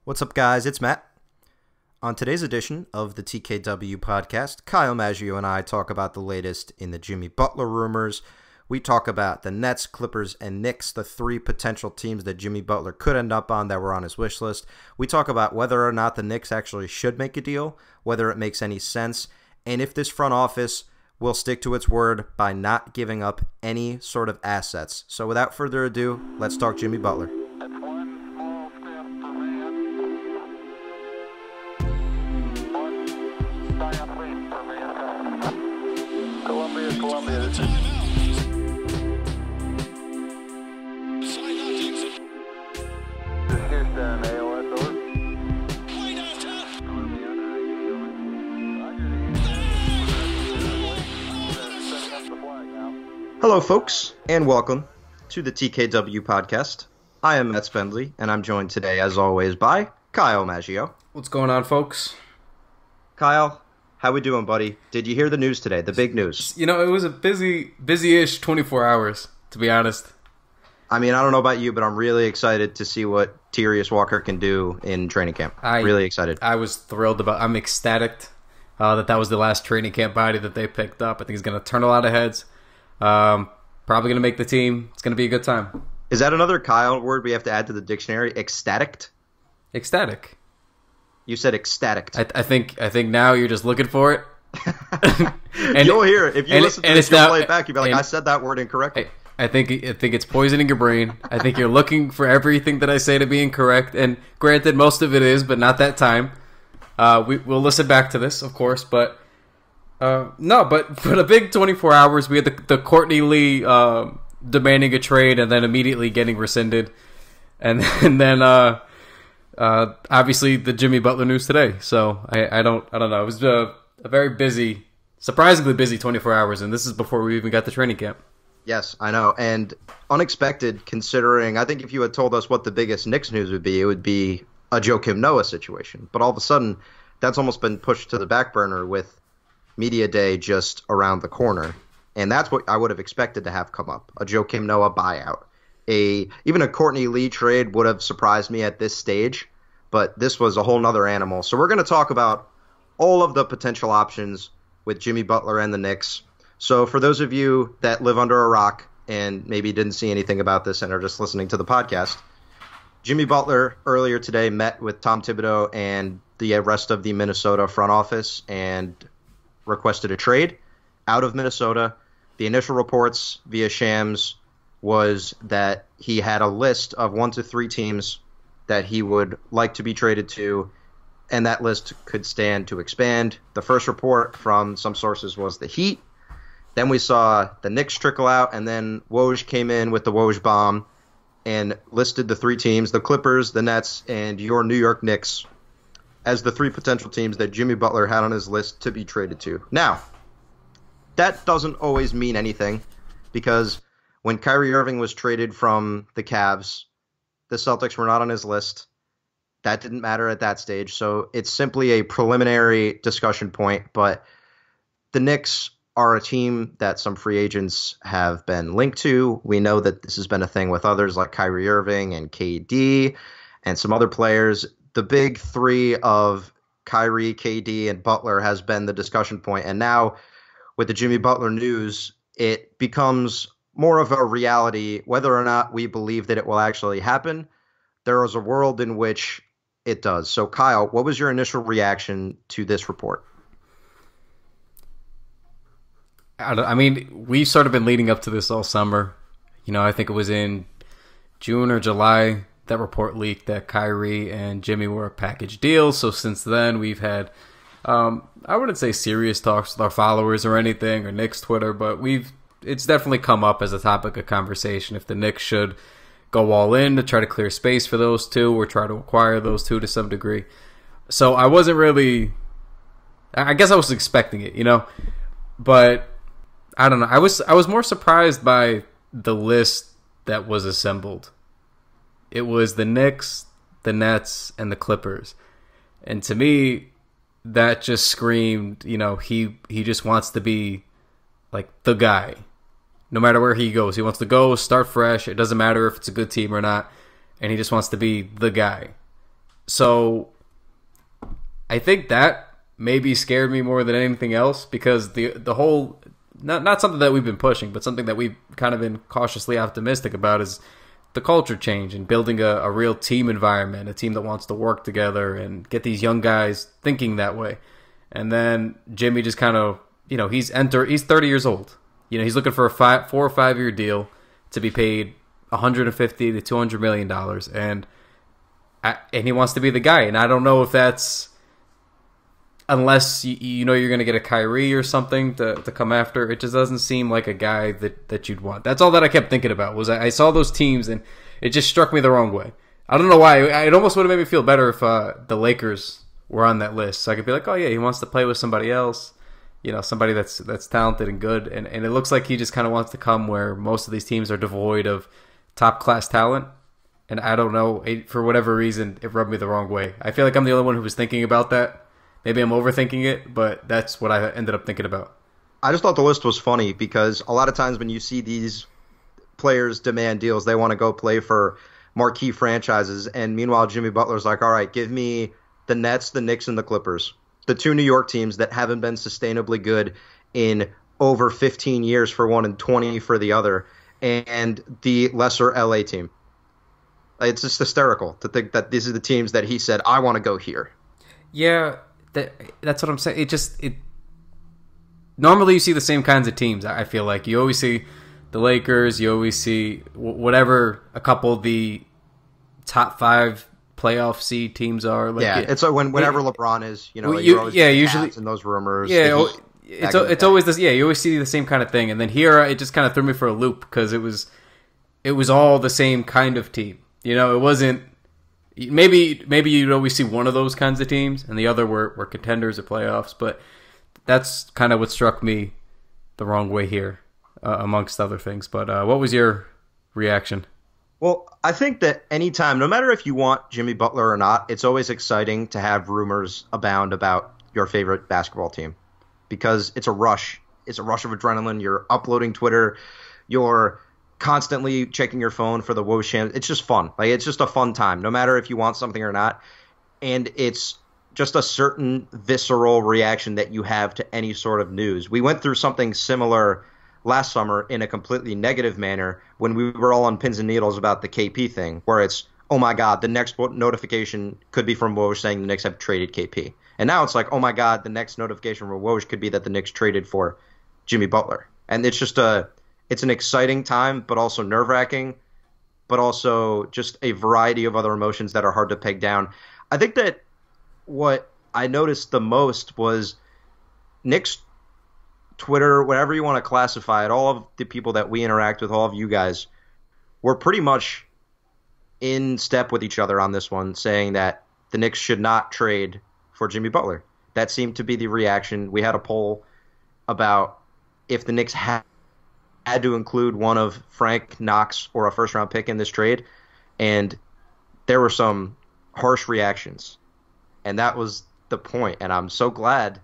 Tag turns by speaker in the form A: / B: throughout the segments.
A: What's up, guys? It's Matt. On today's edition of the TKW Podcast, Kyle Maggio and I talk about the latest in the Jimmy Butler rumors. We talk about the Nets, Clippers, and Knicks, the three potential teams that Jimmy Butler could end up on that were on his wish list. We talk about whether or not the Knicks actually should make a deal, whether it makes any sense, and if this front office will stick to its word by not giving up any sort of assets. So without further ado, let's talk Jimmy Butler. Hello, folks, and welcome to the TKW Podcast. I am Matt Spendley, and I'm joined today, as always, by Kyle Maggio.
B: What's going on, folks?
A: Kyle, how we doing, buddy? Did you hear the news today, the big news?
B: You know, it was a busy-ish 24 hours, to be honest.
A: I mean, I don't know about you, but I'm really excited to see what Tyrese Walker can do in training camp. Really excited.
B: I was thrilled I'm ecstatic that was the last training camp body that they picked up. I think he's going to turn a lot of heads. Probably going to make the team. It's going to be a good time.
A: Is that another Kyle word we have to add to the dictionary? Ecstatic?
B: Ecstatic.
A: You said ecstatic.
B: I think now you're just looking for it.
A: And you'll hear it. If you listen to this, you'll play it back. You'll be like, I said that word incorrectly.
B: I think it's poisoning your brain. I think you're looking for everything that I say to be incorrect. And granted, most of it is, but not that time. We'll listen back to this, of course. But but for the big 24 hours, we had the Courtney Lee demanding a trade and then immediately getting rescinded. And then obviously the Jimmy Butler news today. So I don't know. It was a very surprisingly busy 24 hours. And this is before we even got to training camp.
A: Yes, I know, and unexpected considering, I think if you had told us what the biggest Knicks news would be, it would be a Joakim Noah situation. But all of a sudden, that's almost been pushed to the back burner with Media Day just around the corner. And that's what I would have expected to have come up, a Joakim Noah buyout. Even a Courtney Lee trade would have surprised me at this stage, but this was a whole nother animal. So we're going to talk about all of the potential options with Jimmy Butler and the Knicks. So for those of you that live under a rock and maybe didn't see anything about this and are just listening to the podcast, Jimmy Butler earlier today met with Tom Thibodeau and the rest of the Minnesota front office and requested a trade out of Minnesota. The initial reports via Shams was that he had a list of 1 to 3 teams that he would like to be traded to, and that list could stand to expand. The first report from some sources was the Heat. Then we saw the Knicks trickle out, and then Woj came in with the Woj bomb and listed the 3 teams, the Clippers, the Nets, and your New York Knicks, as the 3 potential teams that Jimmy Butler had on his list to be traded to. Now, that doesn't always mean anything, because when Kyrie Irving was traded from the Cavs, the Celtics were not on his list. That didn't matter at that stage, so it's simply a preliminary discussion point, but the Knicks are a team that some free agents have been linked to. We know that this has been a thing with others like Kyrie Irving and KD and some other players. The big 3 of Kyrie, KD, and Butler has been the discussion point. And now with the Jimmy Butler news, it becomes more of a reality whether or not we believe that it will actually happen. There is a world in which it does. So Kyle, what was your initial reaction to this report?
B: I mean, we've sort of been leading up to this all summer. You know, I think it was in June or July that report leaked that Kyrie and Jimmy were a package deal. So since then, we've had, I wouldn't say serious talks with our followers or anything, or Knicks Twitter, but it's definitely come up as a topic of conversation if the Knicks should go all in to try to clear space for those 2 or try to acquire those 2 to some degree. So I wasn't really, I guess I was expecting it, you know, but I don't know. I was more surprised by the list that was assembled. It was the Knicks, the Nets, and the Clippers. And to me, that just screamed, you know, he just wants to be like the guy. No matter where he goes. He wants to go, start fresh. It doesn't matter if it's a good team or not. And he just wants to be the guy. So I think that maybe scared me more than anything else, because the whole, not something that we've been pushing, but something that we've kind of been cautiously optimistic about is the culture change and building a real team environment, a team that wants to work together and get these young guys thinking that way. And then Jimmy just kind of, he's 30 years old. He's looking for a 4 or 5 year deal to be paid $150 to $200 million, and he wants to be the guy. And I don't know if that's, unless you're going to get a Kyrie or something to come after, it just doesn't seem like a guy that you'd want. That's all that I kept thinking about, was I saw those teams and it just struck me the wrong way. I don't know why. It almost would have made me feel better if the Lakers were on that list, so I could be like, oh yeah, he wants to play with somebody else, somebody that's talented and good, and it looks like he just kind of wants to come where most of these teams are devoid of top class talent. And I don't know, for whatever reason, it rubbed me the wrong way. I feel like I'm the only one who was thinking about that. Maybe I'm overthinking it, but that's what I ended up thinking about.
A: I just thought the list was funny because a lot of times when you see these players demand deals, they want to go play for marquee franchises. And meanwhile, Jimmy Butler's like, all right, give me the Nets, the Knicks, and the Clippers. The two New York teams that haven't been sustainably good in over 15 years for one and 20 for the other. And the lesser LA team. It's just hysterical to think that these are the teams that he said, I want to go here.
B: Yeah. That's what I'm saying. Normally you see the same kinds of teams. I feel like you always see the Lakers. You always see whatever a couple of the top 5 playoff seed teams are. Like
A: it's whenever LeBron is, usually in those rumors.
B: Yeah, it's always this. Yeah, you always see the same kind of thing. And then here, it just kind of threw me for a loop because it was all the same kind of team. It wasn't. Maybe you'd always see one of those kinds of teams, and the other were contenders or playoffs. But that's kind of what struck me the wrong way here, amongst other things. But what was your reaction?
A: Well, I think that anytime, no matter if you want Jimmy Butler or not, it's always exciting to have rumors abound about your favorite basketball team because it's a rush. It's a rush of adrenaline. You're uploading Twitter. You're constantly checking your phone for the Woj chance. It's just fun. It's just a fun time, no matter if you want something or not. And it's just a certain visceral reaction that you have to any sort of news. We went through something similar last summer in a completely negative manner when we were all on pins and needles about the KP thing, where it's, oh my God, the next notification could be from Woj saying the Knicks have traded KP. And now it's like, oh my God, the next notification from Woj could be that the Knicks traded for Jimmy Butler. And it's just it's an exciting time, but also nerve-wracking, but also just a variety of other emotions that are hard to peg down. I think that what I noticed the most was Knicks Twitter, whatever you want to classify it, all of the people that we interact with, all of you guys, were pretty much in step with each other on this one, saying that the Knicks should not trade for Jimmy Butler. That seemed to be the reaction. We had a poll about if the Knicks had to include one of Frank, Knox, or a first-round pick in this trade, and there were some harsh reactions. And that was the point, and I'm so glad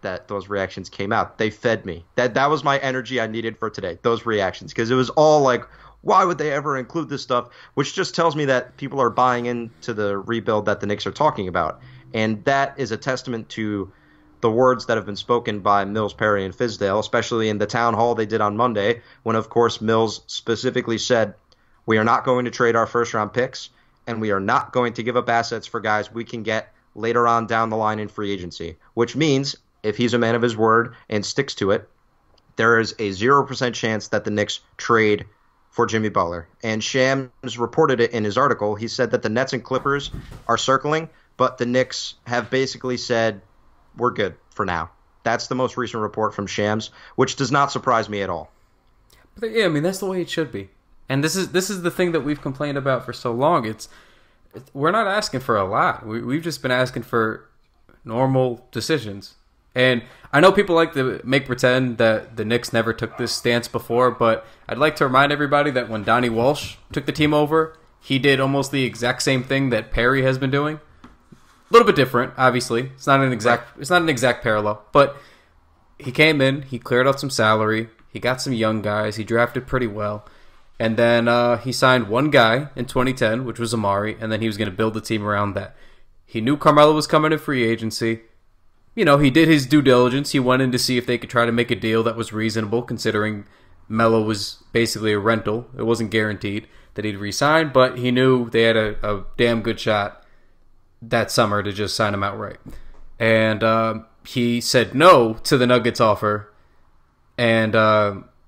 A: that those reactions came out. They fed me. That was my energy I needed for today, those reactions, because it was all like, why would they ever include this stuff? Which just tells me that people are buying into the rebuild that the Knicks are talking about. And that is a testament to the words that have been spoken by Mills, Perry, and Fizdale, especially in the town hall they did on Monday, when, of course, Mills specifically said, we are not going to trade our first-round picks, and we are not going to give up assets for guys we can get later on down the line in free agency, which means if he's a man of his word and sticks to it, there is a 0% chance that the Knicks trade for Jimmy Butler. And Shams reported it in his article. He said that the Nets and Clippers are circling, but the Knicks have basically said, we're good for now. That's the most recent report from Shams, which does not surprise me at all.
B: But yeah, I mean, that's the way it should be. And this is the thing that we've complained about for so long. We're not asking for a lot. We've just been asking for normal decisions. And I know people like to make pretend that the Knicks never took this stance before, but I'd like to remind everybody that when Donnie Walsh took the team over, he did almost the exact same thing that Perry has been doing. A little bit different, obviously. It's not an exact parallel, but he came in, he cleared out some salary, he got some young guys, he drafted pretty well, and then he signed one guy in 2010, which was Amari, and then he was going to build the team around that. He knew Carmelo was coming in free agency. You know, he did his due diligence. He went in to see if they could try to make a deal that was reasonable, considering Melo was basically a rental. It wasn't guaranteed that he'd re-sign, but he knew they had a damn good shot that summer to just sign him outright. And he said no to the Nuggets offer, and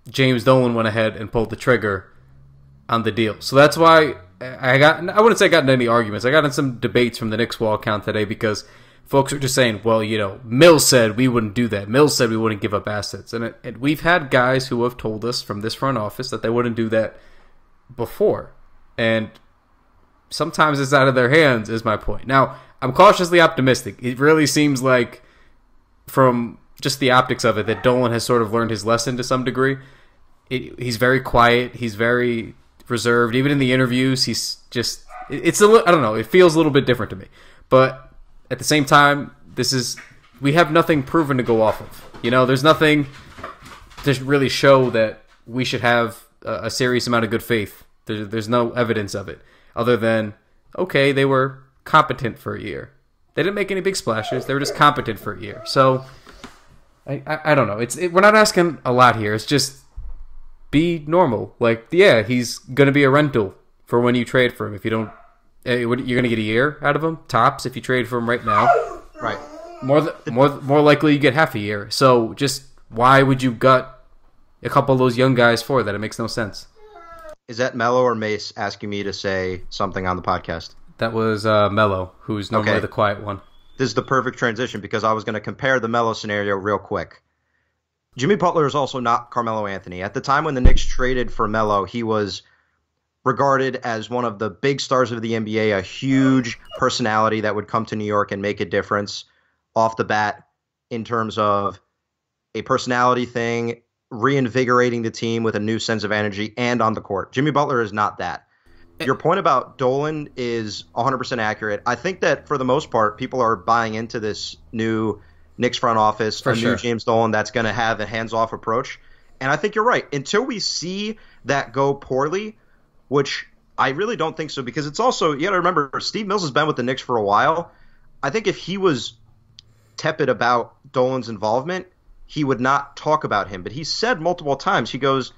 B: James Dolan went ahead and pulled the trigger on the deal. So that's why I wouldn't say I got in any arguments. I got in some debates from the Knicks wall account today because folks are just saying, well, you know, Mills said we wouldn't do that. Mills said we wouldn't give up assets. And we've had guys who have told us from this front office that they wouldn't do that before. And sometimes it's out of their hands, is my point. Now, I'm cautiously optimistic. It really seems like, from just the optics of it, that Dolan has sort of learned his lesson to some degree. He's very quiet. He's very reserved. Even in the interviews, he's just... I don't know. It feels a little bit different to me. But at the same time, we have nothing proven to go off of. You know, there's nothing to really show that we should have a serious amount of good faith. There's no evidence of it, other than, okay, they were competent for a year. They didn't make any big splashes. They were just competent for a year. So, I don't know. We're not asking a lot here. It's just be normal. Like, yeah, he's going to be a rental for when you trade for him. If you don't, you're going to get a year out of him, tops, if you trade for him right now.
A: Right.
B: More likely you get half a year. So just why would you gut a couple of those young guys for that? It makes no sense.
A: Is that Mello or Mace asking me to say something on the podcast?
B: That was Mello, who's normally the quiet one.
A: This is the perfect transition because I was going to compare the Mello scenario real quick. Jimmy Butler is also not Carmelo Anthony. At the time when the Knicks traded for Mello, he was regarded as one of the big stars of the NBA, a huge personality that would come to New York and make a difference off the bat in terms of a personality thing, reinvigorating the team with a new sense of energy, and on the court. Jimmy Butler is not that. Your point about Dolan is 100% accurate. I think that for the most part, people are buying into this new Knicks front office, new James Dolan that's going to have a hands-off approach. And I think you're right. Until we see that go poorly, which I really don't think so, because it's also, you got to remember, Steve Mills has been with the Knicks for a while. I think if he was tepid about Dolan's involvement, he would not talk about him. But he said multiple times, he goes,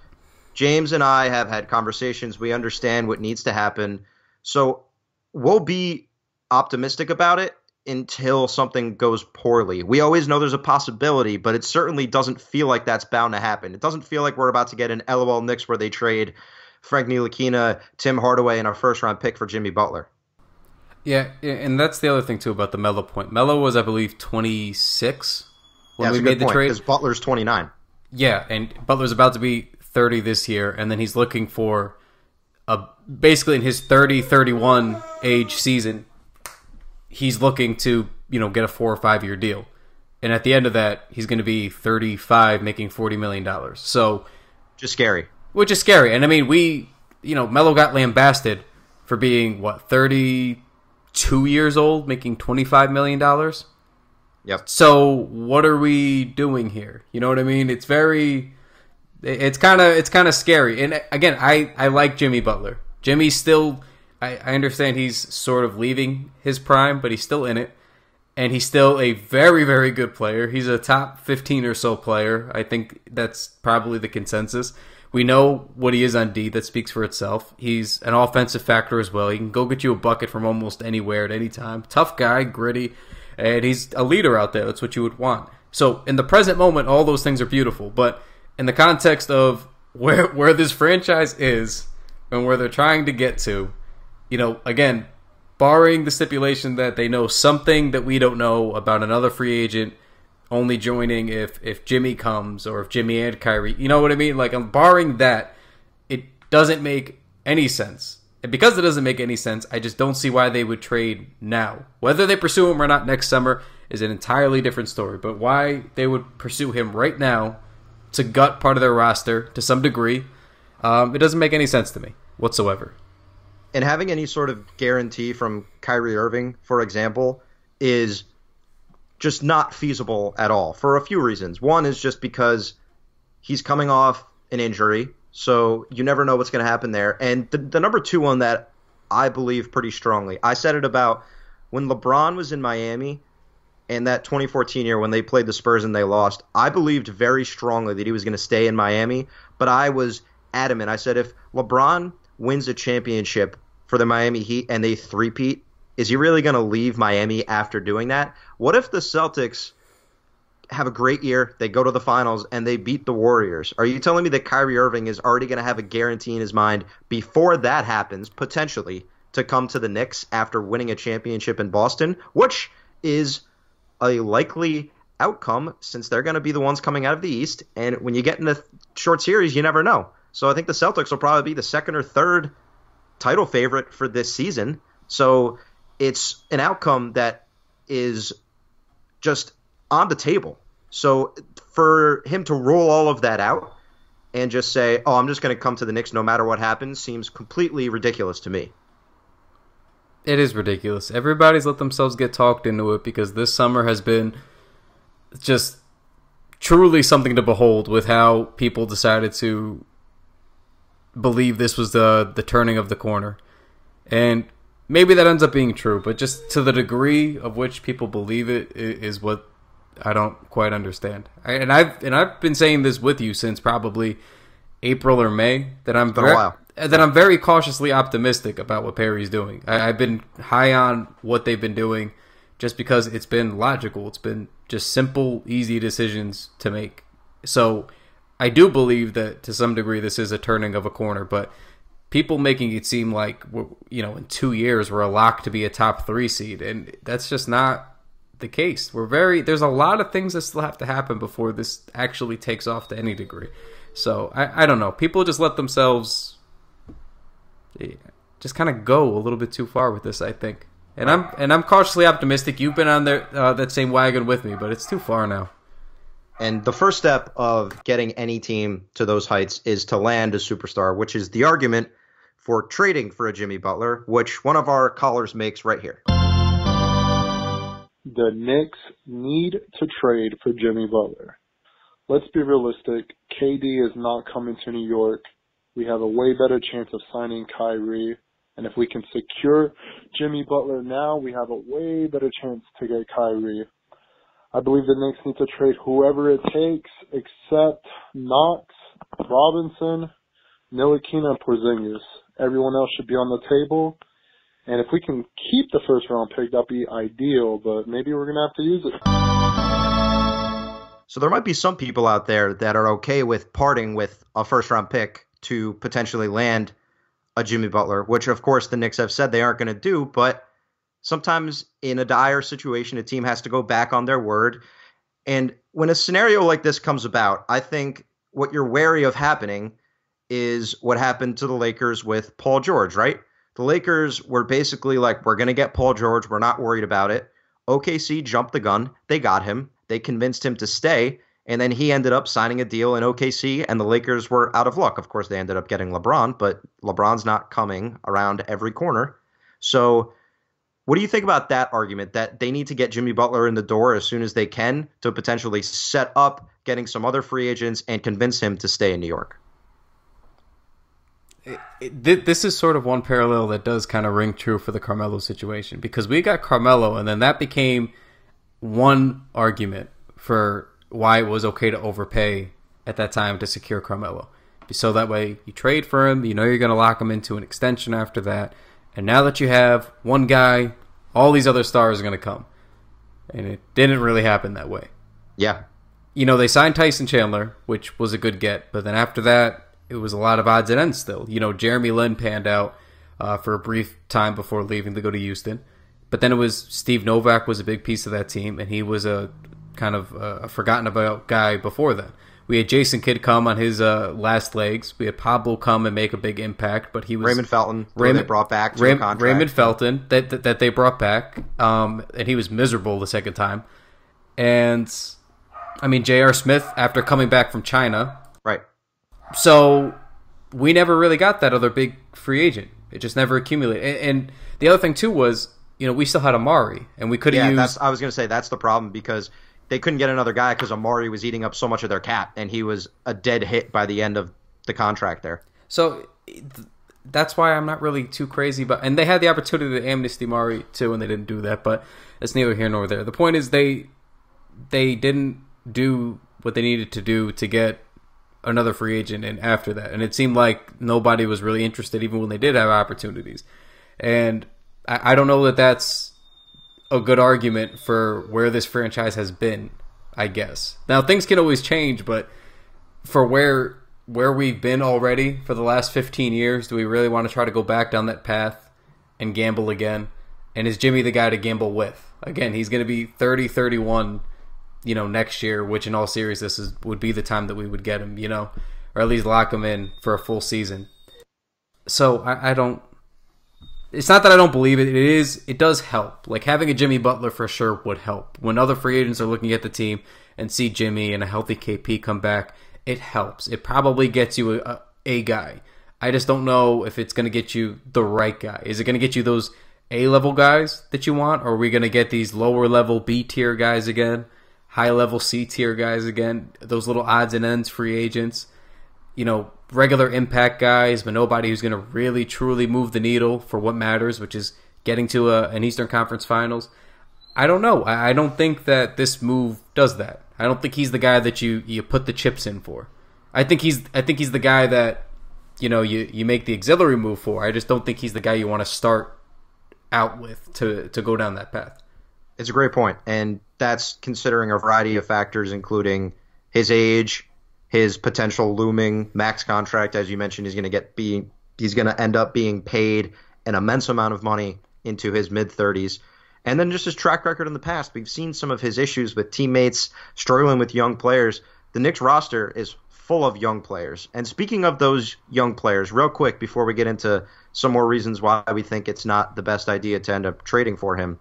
A: James and I have had conversations. We understand what needs to happen. So we'll be optimistic about it until something goes poorly. We always know there's a possibility, but it certainly doesn't feel like that's bound to happen. It doesn't feel like we're about to get an LOL Knicks where they trade Frank Ntilikina, Tim Hardaway, and a first-round pick for Jimmy Butler.
B: Yeah, and that's the other thing, too, about the Melo point. Melo was, I believe, 26 when we made the trade.
A: Because Butler's 29.
B: Yeah, and Butler's about to be 30 this year, and then he's looking for basically in his 30-31 age season, he's looking to, get a 4 or 5 year deal. And at the end of that, he's going to be 35 making $40 million. So
A: just scary.
B: Which is scary. And I mean, Melo got lambasted for being 32 years old making $25 million.
A: Yep.
B: So what are we doing here? You know what I mean? It's kind of scary. And again, I like Jimmy Butler. Jimmy's still, I understand he's sort of leaving his prime, but he's still in it. And he's still a very, very good player. He's a top 15 or so player. I think that's probably the consensus. We know what he is on D. That speaks for itself. He's an offensive factor as well. He can go get you a bucket from almost anywhere at any time. Tough guy, gritty, and he's a leader out there. That's what you would want. So in the present moment, all those things are beautiful. But in the context of where this franchise is and where they're trying to get to, again, barring the stipulation that they know something that we don't know about another free agent only joining if Jimmy comes or if Jimmy and Kyrie, you know what I mean? Like, I'm barring that, it doesn't make any sense. And because it doesn't make any sense, I just don't see why they would trade now. Whether they pursue him or not next summer is an entirely different story. But why they would pursue him right now to gut part of their roster to some degree, it doesn't make any sense to me whatsoever.
A: And having any sort of guarantee from Kyrie Irving, for example, is just not feasible at all for a few reasons. One is just because he's coming off an injury, so you never know what's going to happen there. And the number two one that I believe pretty strongly, I said it about when LeBron was in Miami in that 2014 year when they played the Spurs and they lost, I believed very strongly that he was going to stay in Miami, but I was adamant. I said if LeBron wins a championship for the Miami Heat and they three-peat, is he really going to leave Miami after doing that? What if the Celtics have a great year, they go to the finals, and they beat the Warriors? Are you telling me that Kyrie Irving is already going to have a guarantee in his mind before that happens, potentially, to come to the Knicks after winning a championship in Boston, which is a likely outcome since they're going to be the ones coming out of the East, and when you get in a short series, you never know. So I think the Celtics will probably be the second or third title favorite for this season. So it's an outcome that is just on the table. So for him to rule all of that out and just say, oh, I'm just going to come to the Knicks no matter what happens, seems completely ridiculous to me.
B: It is ridiculous. Everybody's let themselves get talked into it because this summer has been just truly something to behold with how people decided to believe this was the turning of the corner. And maybe that ends up being true, but just to the degree of which people believe it is what I don't quite understand. I've been saying this with you since probably April or May that I'm very cautiously optimistic about what Perry's doing. I've been high on what they've been doing just because it's been logical. It's been just simple, easy decisions to make. So I do believe that to some degree this is a turning of a corner, but people making it seem like, in 2 years we're a lock to be a top 3 seed, and that's just not the case. There's a lot of things that still have to happen before this actually takes off to any degree. So I don't know. People just let themselves just kind of go a little bit too far with this, I think. And I'm cautiously optimistic. You've been on that same wagon with me, but it's too far now.
A: And the first step of getting any team to those heights is to land a superstar, which is the argument for trading for a Jimmy Butler, which one of our callers makes right here.
C: The Knicks need to trade for Jimmy Butler. Let's be realistic. KD is not coming to New York. We have a way better chance of signing Kyrie. And if we can secure Jimmy Butler now, we have a way better chance to get Kyrie. I believe the Knicks need to trade whoever it takes except Knox, Robinson, Ntilikina, and Porzingis. Everyone else should be on the table. And if we can keep the first round pick, that'd be ideal, but maybe we're going to have to use it.
A: So there might be some people out there that are okay with parting with a first round pick to potentially land a Jimmy Butler, which of course the Knicks have said they aren't going to do, but sometimes in a dire situation, a team has to go back on their word. And when a scenario like this comes about, I think what you're wary of happening is what happened to the Lakers with Paul George, right? The Lakers were basically like, we're going to get Paul George. We're not worried about it. OKC jumped the gun. They got him. They convinced him to stay. And then he ended up signing a deal in OKC, and the Lakers were out of luck. Of course, they ended up getting LeBron, but LeBron's not coming around every corner. So what do you think about that argument, that they need to get Jimmy Butler in the door as soon as they can to potentially set up getting some other free agents and convince him to stay in New York?
B: This is sort of one parallel that does kind of ring true for the Carmelo situation, because we got Carmelo, and then that became one argument for why it was okay to overpay at that time to secure Carmelo. So that way you trade for him, you know you're going to lock him into an extension after that, and now that you have one guy, all these other stars are going to come. And it didn't really happen that way.
A: Yeah.
B: They signed Tyson Chandler, which was a good get, but then after that, it was a lot of odds and ends still. Jeremy Lin panned out for a brief time before leaving to go to Houston. But then it was Steve Novak was a big piece of that team, and he was a kind of a forgotten about guy before then. We had Jason Kidd come on his last legs. We had Pablo come and make a big impact, but he was
A: Raymond Felton. They brought back to a contract.
B: Raymond Felton that they brought back, and he was miserable the second time. And J.R. Smith after coming back from China,
A: right?
B: So we never really got that other big free agent. It just never accumulated. And the other thing too was, we still had Amari, and we could have used.
A: I was going to say that's the problem, because they couldn't get another guy because Amari was eating up so much of their cap, and he was a dead hit by the end of the contract there.
B: So that's why I'm not really too crazy. And they had the opportunity to amnesty Mari too, and they didn't do that. But it's neither here nor there. The point is they didn't do what they needed to do to get another free agent in after that. And it seemed like nobody was really interested, even when they did have opportunities. And I don't know that that's a good argument for where this franchise has been, I guess. Now, things can always change, but for where we've been already for the last 15 years, do we really want to try to go back down that path and gamble again? And is Jimmy the guy to gamble with? Again, he's going to be 30, 31, next year, which in all seriousness would be the time that we would get him, or at least lock him in for a full season. So I don't. It's not that I don't believe it. It does help. Like having a Jimmy Butler for sure would help. When other free agents are looking at the team and see Jimmy and a healthy KP come back, it helps. It probably gets you a guy. I just don't know if it's going to get you the right guy. Is it going to get you those A-level guys that you want, or are we going to get these lower-level B-tier guys again, high-level C-tier guys again, those little odds and ends free agents, regular impact guys, but nobody who's going to really, truly move the needle for what matters, which is getting to an Eastern Conference Finals? I don't know. I don't think that this move does that. I don't think he's the guy that you put the chips in for. I think he's the guy that you make the auxiliary move for. I just don't think he's the guy you want to start out with to go down that path.
A: It's a great point, and that's considering a variety of factors, including his age, his potential looming max contract. As you mentioned, he's going to end up being paid an immense amount of money into his mid-30s. And then just his track record in the past. We've seen some of his issues with teammates struggling with young players. The Knicks roster is full of young players. And speaking of those young players, real quick before we get into some more reasons why we think it's not the best idea to end up trading for him,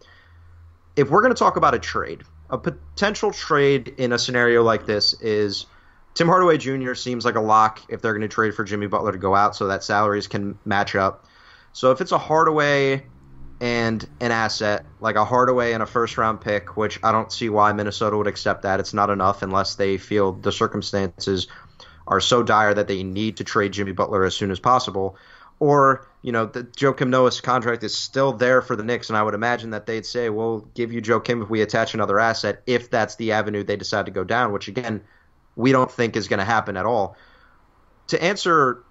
A: if we're going to talk about a potential trade in a scenario like this is Tim Hardaway Jr. seems like a lock if they're going to trade for Jimmy Butler to go out so that salaries can match up. So if it's a Hardaway and an asset, like a Hardaway and a first-round pick, which I don't see why Minnesota would accept that. It's not enough unless they feel the circumstances are so dire that they need to trade Jimmy Butler as soon as possible. Or, the Joakim Noah's contract is still there for the Knicks, and I would imagine that they'd say, we'll give you Joakim if we attach another asset, if that's the avenue they decide to go down, which, again, we don't think is going to happen at all. To answer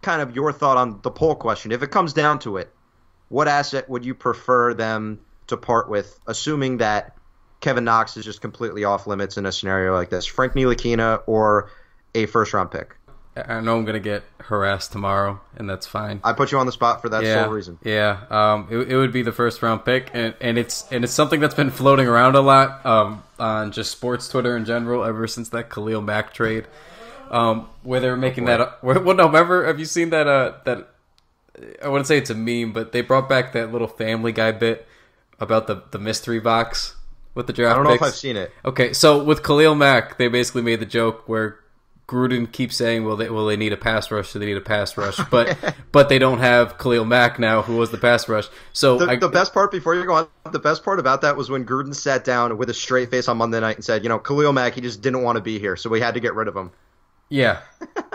A: kind of your thought on the poll question, if it comes down to it, what asset would you prefer them to part with, assuming that Kevin Knox is just completely off limits in a scenario like this? Frank Ntilikina or a first-round pick?
B: I know I'm going to get harassed tomorrow, and that's fine.
A: I put you on the spot for that sole reason.
B: Yeah, it would be the first-round pick, and it's something that's been floating around a lot on just sports Twitter in general ever since that Khalil Mack trade, where they were making that. Well, no, remember? Have you seen that? I wouldn't say it's a meme, but they brought back that little Family Guy bit about the mystery box with the draft picks.
A: I don't know if I've seen it.
B: Okay, so with Khalil Mack, they basically made the joke where Gruden keeps saying, well, they need a pass rush, so they need a pass rush, but they don't have Khalil Mack now, who was the pass rush. So
A: the best part, before you go on, the best part about that was when Gruden sat down with a straight face on Monday night and said, Khalil Mack, he just didn't want to be here, so we had to get rid of him.
B: Yeah,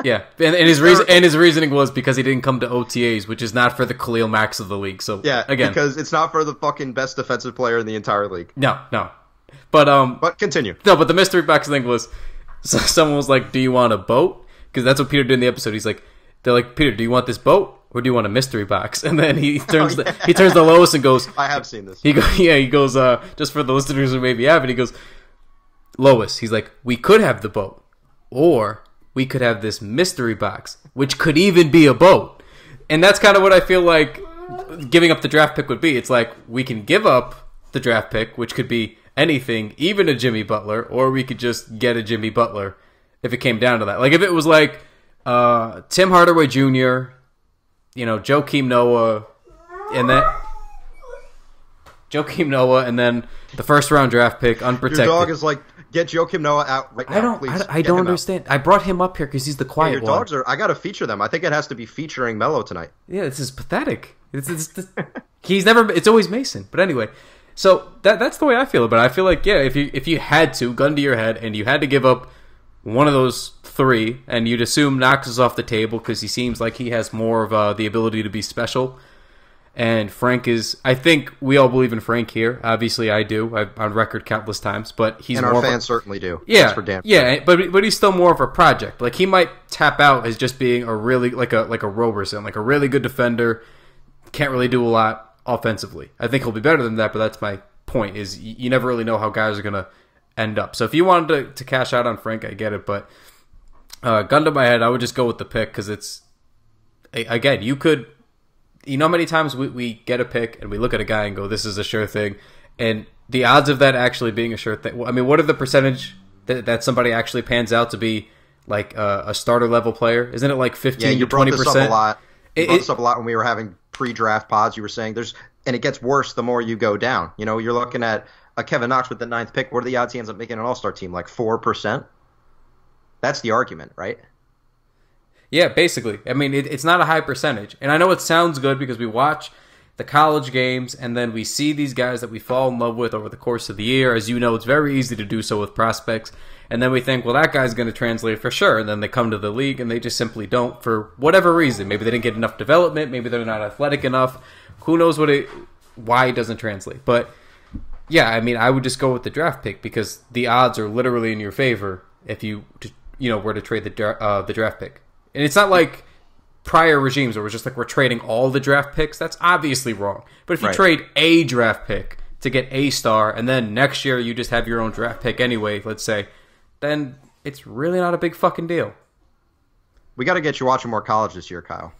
B: and his reasoning was because he didn't come to OTAs, which is not for the Khalil Macks of the league. So
A: yeah,
B: again,
A: because it's not for the fucking best defensive player in the entire league.
B: No, but
A: continue.
B: No, but the mystery box thing was, so someone was like, "Do you want a boat?" Because that's what Peter did in the episode. He's like, "They're like, Peter, do you want this boat or do you want a mystery box?" And then he turns he turns to Lois and goes,
A: "I have seen this."
B: He goes, just for the listeners who maybe haven't, he goes, "Lois," he's like, "we could have the boat, or we could have this mystery box, which could even be a boat." And that's kind of what I feel like giving up the draft pick would be. It's like, we can give up the draft pick, which could be anything, even a Jimmy Butler, or we could just get a Jimmy Butler if it came down to that. Like, if it was like Tim Hardaway Jr., Joakim Noah, and then the first-round draft pick, unprotected.
A: Your dog is like, get Joakim Noah out right now, please.
B: I don't understand. I brought him up here because he's the quiet
A: your
B: one.
A: Dogs are. I got to feature them. I think it has to be featuring Melo tonight.
B: Yeah, this is pathetic. He's never. It's always Mason. But anyway, so that's the way I feel about it. I feel like, yeah, if you had to, gun to your head, and you had to give up one of those 3, and you'd assume Knox is off the table because he seems like he has more of the ability to be special. And Frank is, I think we all believe in Frank here. Obviously, I do. I've on record countless times, but he's
A: and
B: more
A: our fans certainly do.
B: Yeah,
A: that's for damn sure.
B: Yeah, but he's still more of a project. Like he might tap out as just being a really like a Roberson, like a really good defender. Can't really do a lot offensively. I think he'll be better than that, but that's my point. Is you never really know how guys are gonna end up. So if you wanted to cash out on Frank, I get it. But gun to my head, I would just go with the pick because it's again you could. You know how many times we get a pick and we look at a guy and go, this is a sure thing. And the odds of that actually being a sure thing. I mean, what are the percentage that somebody actually pans out to be like a starter level player? Isn't it like 15 to 20%?
A: Brought this up a lot. You brought this up a lot when we were having pre-draft pods. You were saying and it gets worse the more you go down. You know, you're looking at a Kevin Knox with the 9th pick. What are the odds he ends up making an all-star team? Like 4%? That's the argument, right?
B: Yeah, basically. I mean, it's not a high percentage. And I know it sounds good because we watch the college games and then we see these guys that we fall in love with over the course of the year. As you know, it's very easy to do so with prospects. And then we think, well, that guy's going to translate for sure. And then they come to the league and they just simply don't for whatever reason. Maybe they didn't get enough development. Maybe they're not athletic enough. Who knows why it doesn't translate. But, yeah, I mean, I would just go with the draft pick because the odds are literally in your favor if you were to trade the draft pick. And it's not like prior regimes where we're just like we're trading all the draft picks. That's obviously wrong. But if you trade a draft pick to get a star, and then next year you just have your own draft pick anyway, let's say, then it's really not a big fucking deal.
A: We got to get you watching more college this year, Kyle.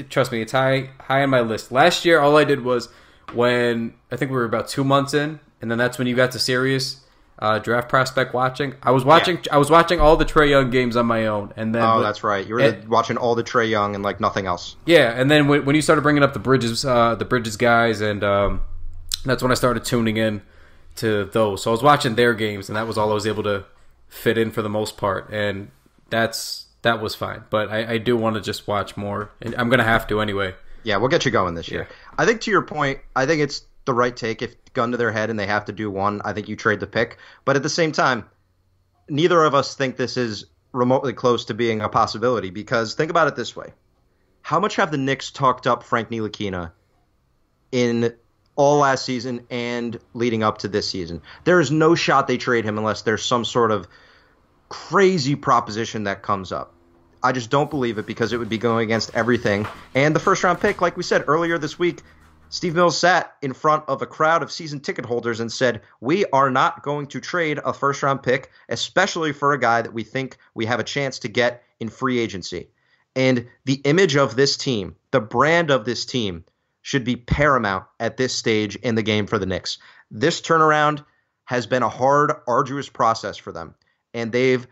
B: Trust me, it's high on my list. Last year, all I did was when I think we were about 2 months in, and then that's when you got to serious draft prospect watching. I was watching all the Trae Young games on my own, and then
A: that's right. You were watching all the Trae Young and like nothing else.
B: Yeah, and then when you started bringing up the Bridges guys, and that's when I started tuning in to those. So I was watching their games, and that was all I was able to fit in for the most part, and that was fine. But I do want to just watch more, and I'm gonna have to anyway.
A: Yeah, we'll get you going this year. I think to your point, I think it's the right take. If gun to their head and they have to do one, I think you trade the pick. But at the same time, neither of us think this is remotely close to being a possibility because think about it this way. How much have the Knicks talked up Frank Ntilikina in all last season and leading up to this season? There is no shot they trade him unless there's some sort of crazy proposition that comes up. I just don't believe it because it would be going against everything. And the first round pick, like we said earlier this week, Steve Mills sat in front of a crowd of season ticket holders and said, we are not going to trade a first-round pick, especially for a guy that we think we have a chance to get in free agency. And the image of this team, the brand of this team, should be paramount at this stage in the game for the Knicks. This turnaround has been a hard, arduous process for them, and they've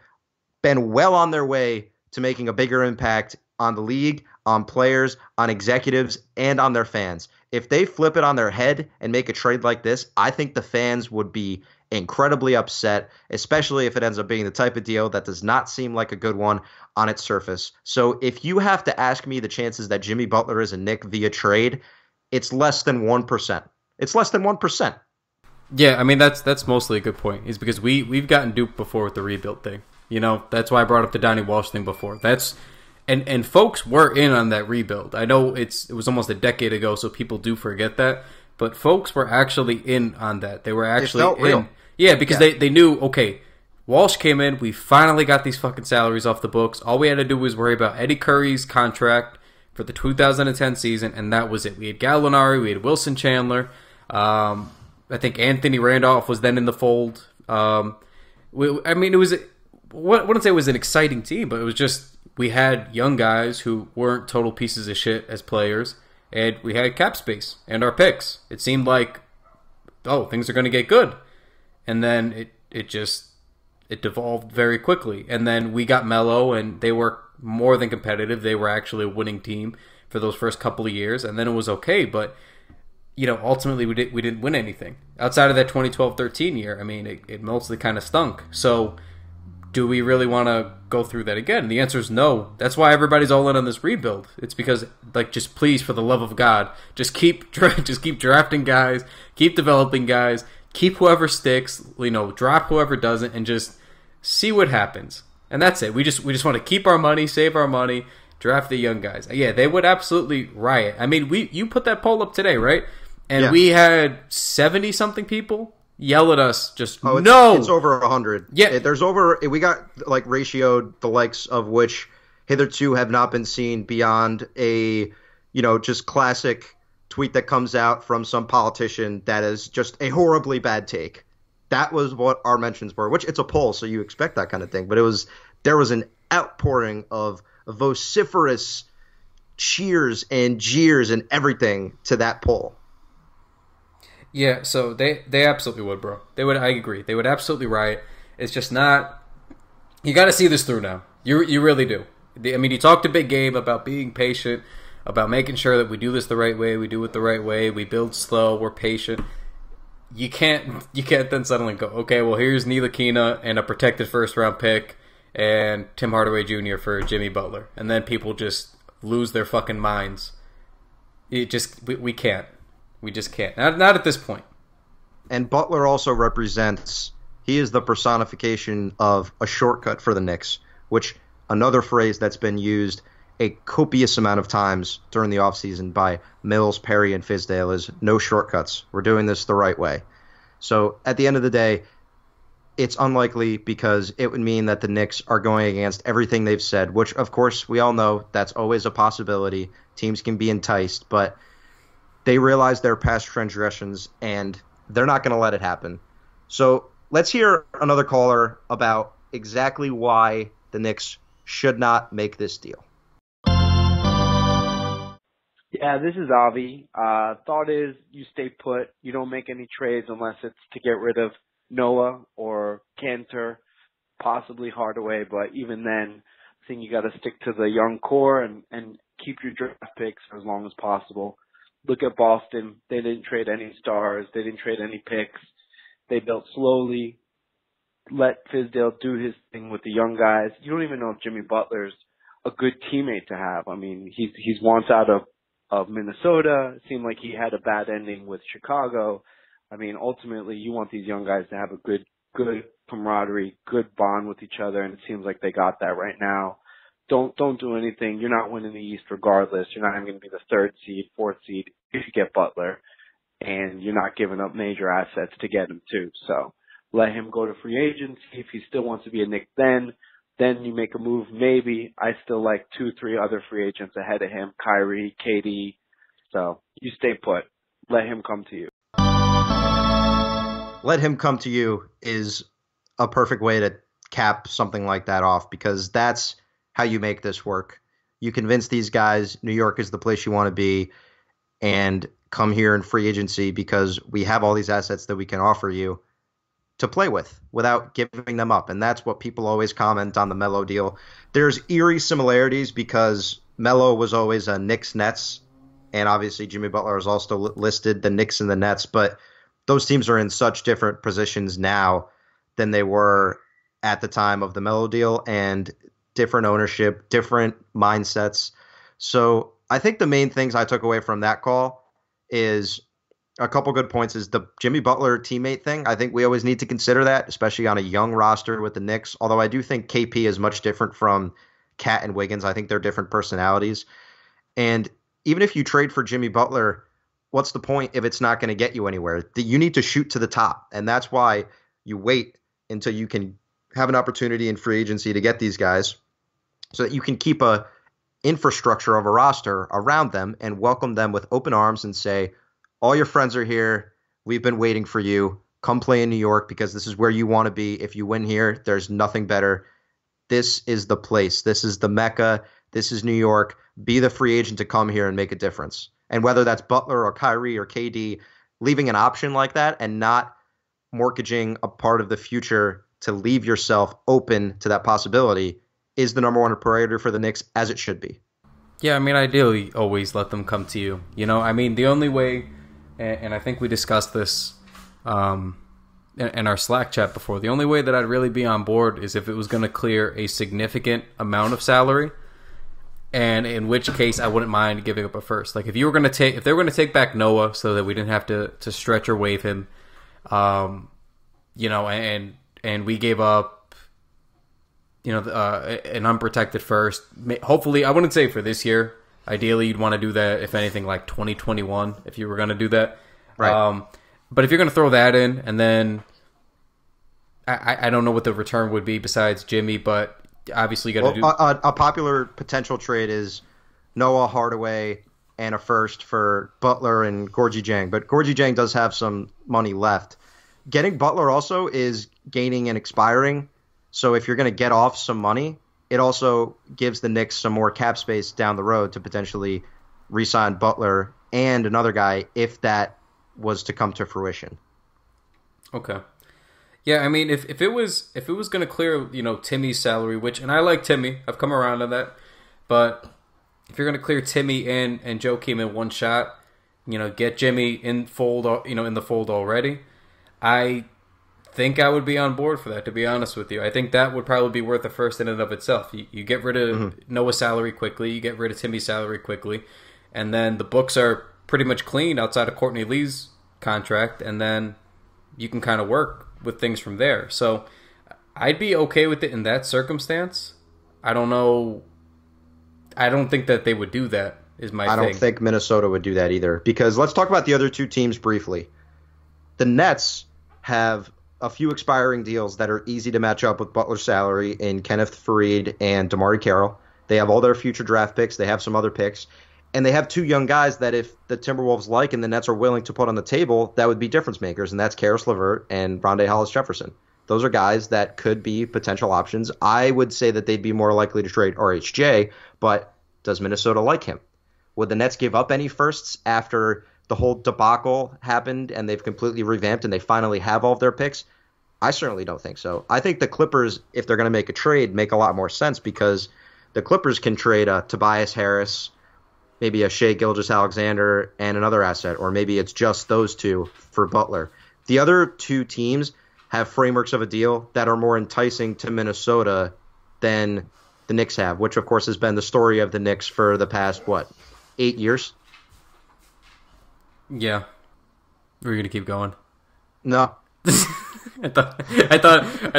A: been well on their way to making a bigger impact on the league, on players, on executives, and on their fans. If they flip it on their head and make a trade like this, I think the fans would be incredibly upset, especially if it ends up being the type of deal that does not seem like a good one on its surface. So if you have to ask me the chances that Jimmy Butler is a Knick via trade, it's less than 1%. It's less than 1%.
B: Yeah, I mean, that's mostly a good point, is because we've gotten duped before with the rebuild thing. You know, that's why I brought up the Donnie Walsh thing before. And folks were in on that rebuild. I know it was almost a decade ago, so people do forget that. But folks were actually in on that. They were actually in. Real. Yeah, because they knew, okay, Walsh came in. We finally got these fucking salaries off the books. All we had to do was worry about Eddie Curry's contract for the 2010 season, and that was it. We had Gallinari. We had Wilson Chandler. I think Anthony Randolph was then in the fold. I mean, it was... I wouldn't say it was an exciting team, but it was just... We had young guys who weren't total pieces of shit as players, and we had cap space and our picks. It seemed like, things are going to get good. And then it devolved very quickly. And then we got Melo, and they were more than competitive. They were actually a winning team for those first couple of years, and then it was okay. But, ultimately we didn't win anything. Outside of that 2012-13 year, I mean, it mostly kind of stunk. So... do we really want to go through that again? The answer is no. That's why everybody's all in on this rebuild. It's because, just please, for the love of God, just keep drafting guys, keep developing guys, keep whoever sticks, drop whoever doesn't, and just see what happens. And that's it. We just want to keep our money, save our money, draft the young guys. Yeah, they would absolutely riot. I mean, you put that poll up today, right? And we had 70-something people yell at us. Just
A: it's over 100.
B: Yeah,
A: we got like ratioed the likes of which hitherto have not been seen beyond a just classic tweet that comes out from some politician that is just a horribly bad take. That was what our mentions were, which it's a poll, so you expect that kind of thing. But there was an outpouring of vociferous cheers and jeers and everything to that poll.
B: Yeah, so they absolutely would, bro. They would. I agree. They would absolutely riot. It's just not. You got to see this through now. You really do. I mean, you talked to Big Gabe about being patient, about making sure that we do this the right way, we do it the right way, we build slow, we're patient. You can't then suddenly go, okay, well, here's Ntilikina and a protected first-round pick and Tim Hardaway Jr. for Jimmy Butler. And then people just lose their fucking minds. We can't. We just can't. Not at this point.
A: And Butler also represents, he is the personification of a shortcut for the Knicks, which another phrase that's been used a copious amount of times during the offseason by Mills, Perry, and Fizdale is no shortcuts. We're doing this the right way. So at the end of the day, it's unlikely because it would mean that the Knicks are going against everything they've said, which, of course, we all know that's always a possibility. Teams can be enticed, but they realize their past transgressions, and they're not going to let it happen. So let's hear another caller about exactly why the Knicks should not make this deal.
D: Yeah, this is Avi. Thought is you stay put. You don't make any trades unless it's to get rid of Noah or Cantor, possibly Hardaway. But even then, I think you got to stick to the young core and keep your draft picks for as long as possible. Look at Boston. They didn't trade any stars. They didn't trade any picks. They built slowly. Let Fizdale do his thing with the young guys. You don't even know if Jimmy Butler's a good teammate to have. I mean, he's once out of Minnesota. It seemed like he had a bad ending with Chicago. I mean, ultimately, you want these young guys to have a good camaraderie, good bond with each other, and it seems like they got that right now. Don't do anything. You're not winning the East regardless. You're not even going to be the 3rd seed, 4th seed if you get Butler, and you're not giving up major assets to get him too. So let him go to free agency. If he still wants to be a Knick then you make a move maybe. I still like 2-3 other free agents ahead of him, Kyrie, KD. So you stay put. Let him come to you.
A: Let him come to you is a perfect way to cap something like that off, because that's how you make this work. You convince these guys New York is the place you want to be and come here in free agency because we have all these assets that we can offer you to play with without giving them up. And that's what people always comment on the Melo deal. There's eerie similarities because Melo was always a Knicks-Nets, and obviously Jimmy Butler is also listed the Knicks and the Nets, but those teams are in such different positions now than they were at the time of the Melo deal, and different ownership, different mindsets. So I think the main things I took away from that call is a couple good points is the Jimmy Butler teammate thing. I think we always need to consider that, especially on a young roster with the Knicks. Although I do think KP is much different from Cat and Wiggins. I think they're different personalities. And even if you trade for Jimmy Butler, what's the point if it's not going to get you anywhere? You need to shoot to the top. And that's why you wait until you can have an opportunity in free agency to get these guys so that you can keep a infrastructure of a roster around them and welcome them with open arms and say, all your friends are here. We've been waiting for you. Come play in New York because this is where you want to be. If you win here, there's nothing better. This is the place. This is the Mecca. This is New York. Be the free agent to come here and make a difference. And whether that's Butler or Kyrie or KD, leaving an option like that and not mortgaging a part of the future to leave yourself open to that possibility is the number one priority for the Knicks, as it should be.
B: Yeah, I mean, ideally, always let them come to you. You know, I mean, the only way, and I think we discussed this in our Slack chat before, the only way that I'd really be on board is if it was going to clear a significant amount of salary, and in which case I wouldn't mind giving up a first. Like if they were going to take back Noah so that we didn't have to stretch or waive him, you know, and we gave up, an unprotected first. Hopefully, I wouldn't say for this year. Ideally, you'd want to do that, if anything, like 2021, if you were going to do that.
A: Right.
B: But if you're going to throw that in, and then I don't know what the return would be besides Jimmy, but obviously you got to do...
A: A popular potential trade is Noah, Hardaway, and a first for Butler and Gorgie Jang. But Gorgie Jang does have some money left. Getting Butler also is gaining and expiring. So if you're going to get off some money, it also gives the Knicks some more cap space down the road to potentially re-sign Butler and another guy if that was to come to fruition.
B: Okay. Yeah, I mean, if it was going to clear, Timmy's salary, and I like Timmy, I've come around to that, but if you're going to clear Timmy and Joakim in one shot, get Jimmy in the fold already, I think I would be on board for that, to be honest with you. I think that would probably be worth the first in and of itself. You get rid of Noah's salary quickly, you get rid of Timmy's salary quickly, and then the books are pretty much clean outside of Courtney Lee's contract, and then you can kind of work with things from there. So I'd be okay with it in that circumstance. I don't know. I don't think that they would do that, is my thing.
A: I don't think Minnesota would do that either. Because let's talk about the other two teams briefly. The Nets have a few expiring deals that are easy to match up with Butler's salary in Kenneth Faried and DeMarre Carroll. They have all their future draft picks. They have some other picks. And they have two young guys that if the Timberwolves like and the Nets are willing to put on the table, that would be difference makers, and that's Karis LeVert and Rondé Hollis-Jefferson. Those are guys that could be potential options. I would say that they'd be more likely to trade RHJ, but does Minnesota like him? Would the Nets give up any firsts after the whole debacle happened and they've completely revamped and they finally have all of their picks? I certainly don't think so. I think the Clippers, if they're going to make a trade, make a lot more sense because the Clippers can trade a Tobias Harris, maybe a Shai Gilgeous-Alexander, and another asset, or maybe it's just those two for Butler. The other two teams have frameworks of a deal that are more enticing to Minnesota than the Knicks have, which, of course, has been the story of the Knicks for the past, 8 years?
B: Yeah. Were you going to keep going?
A: No.
B: I thought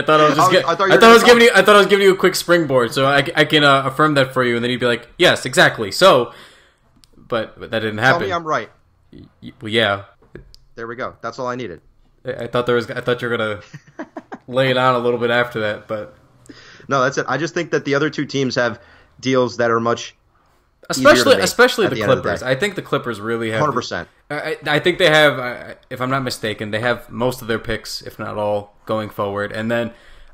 B: I was giving you a quick springboard, so I can affirm that for you, and then you'd be like, yes, exactly. So, but that didn't happen.
A: Tell me I'm right.
B: Well, yeah.
A: There we go. That's all I needed.
B: I thought you were gonna lay it on a little bit after that, but
A: no, that's it. I just think that the other two teams have deals that are much
B: especially the
A: the
B: Clippers. I think the Clippers really have
A: 100%.
B: I think they have, if I'm not mistaken, they have most of their picks, if not all, going forward. And then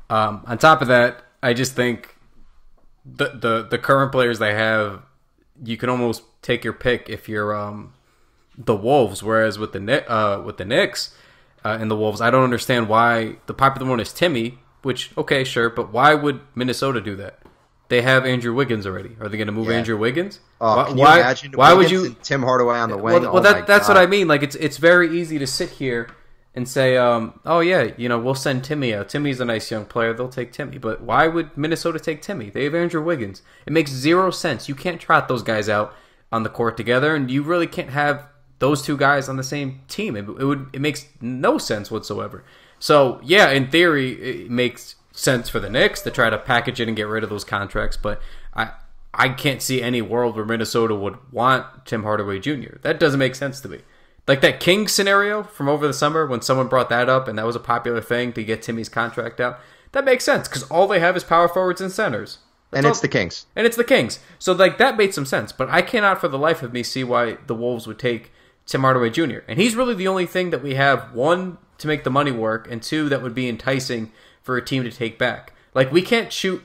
B: on top of that, I just think the current players they have, you can almost take your pick if you're the Wolves. Whereas with the Knicks and the Wolves, I don't understand why the popular one is Timmy. Which, okay, sure, but why would Minnesota do that? They have Andrew Wiggins already. Are they going to move Andrew Wiggins?
A: Can you imagine
B: why
A: Wiggins
B: would you
A: and Tim Hardaway on the wing?
B: Well, that's what I mean. Like it's very easy to sit here and say, oh yeah, we'll send Timmy out. Timmy's a nice young player. They'll take Timmy. But why would Minnesota take Timmy? They have Andrew Wiggins. It makes zero sense. You can't trot those guys out on the court together, and you really can't have those two guys on the same team. It makes no sense whatsoever. So yeah, in theory, it makes sense for the Knicks to try to package it and get rid of those contracts, but I can't see any world where Minnesota would want Tim Hardaway Jr. That doesn't make sense to me. Like that Kings scenario from over the summer when someone brought that up and that was a popular thing to get Timmy's contract out, that makes sense because all they have is power forwards and centers.
A: It's the Kings.
B: And it's the Kings. So like that made some sense, but I cannot for the life of me see why the Wolves would take Tim Hardaway Jr. And he's really the only thing that we have, one, to make the money work, and two, that would be enticing for a team to take back. Like, we can't shoot